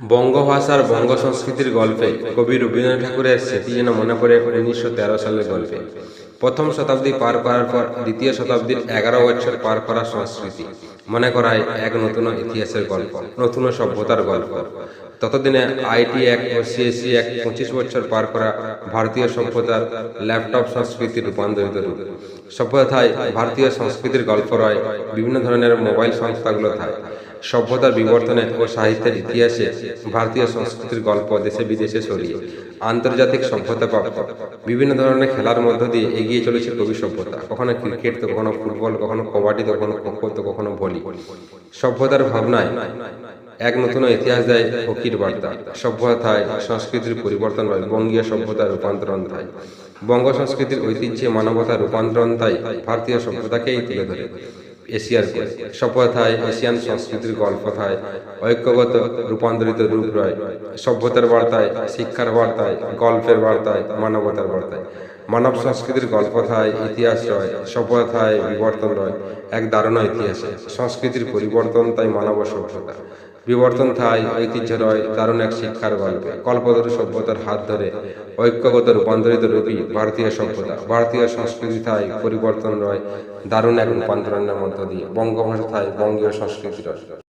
বঙ্গভাষার বঙ্গ সংস্কৃতির গল্পে কবি রবীন্দ্রনাথ ঠাকুরের স্মৃতি যেন মনে পড়ে 1913 সালের গল্পে। প্রথম শতাব্দী পার করার পর দ্বিতীয় শতাব্দীর 11 বছর পার করা সংস্কৃতি মনে করায় এক নতুন ইতিহাসের গল্প, নতুন সভ্যতার গল্প। ততদিনে আইটি এক ও সিএসি এক 25 বছর পার করা ভারতীয় সভ্যতার ল্যাপটপ সংস্কৃতির রূপান্তরিত রূপ। সভ্যতায় ভারতীয় সংস্কৃতির গল্প রয় বিভিন্ন ধরনের মোবাইল সংস্থাগুলো থাকে। সভ্যতার বিবর্তনে ও সাহিত্যের ইতিহাসে ভারতীয় সংস্কৃতির গল্প দেশে বিদেশে ছড়িয়ে আন্তর্জাতিক সভ্যতা প্রাপ্ত বিভিন্ন ধরনের খেলার মধ্য দিয়ে এগিয়ে চলেছে কবি সভ্যতা। কখনো ক্রিকেট, তো কখনো ফুটবল, কখনো কবাডি, তো কখনো খোখো, তো কখনো ভলি। সভ্যতার ভাবনায় এক নতুন ইতিহাস দেয় হকির বার্তা। সভ্যতায় সংস্কৃতির পরিবর্তন হয়, বঙ্গীয় সভ্যতার রূপান্তরণ হয়। বঙ্গ সংস্কৃতির ঐতিহ্যে মানবতার রূপান্তরণ তাই ভারতীয় সভ্যতাকেই তুলে ধরে এশিয়ার সভ্যতায় এশিয়ান সংস্কৃতির গল্প থায় ঐক্যগত রূপান্তরিত রূপ রয়। সভ্যতার বার্তায়, শিক্ষার বার্তায়, গল্পের বার্তায়, মানবতার বার্তায় মানব সংস্কৃতির গল্প থায় ইতিহাস রয়। সভ্যতায় বিবর্তন রয় এক দারুণ ইতিহাসে। সংস্কৃতির পরিবর্তন তাই মানব সভ্যতা বিবর্তন থায় ঐতিহ্য রয় দারুণ এক শিক্ষার গল্পে। কল্পতরু সভ্যতার হাত ধরে ঐক্যগত রূপান্তরিত রূপী ভারতীয় সভ্যতা। ভারতীয় সংস্কৃতি থায় পরিবর্তন রয় দারুণ এক রূপান্তরণের মধ্য দিয়ে। বঙ্গভাষা থায় বঙ্গীয় সংস্কৃতি রয়।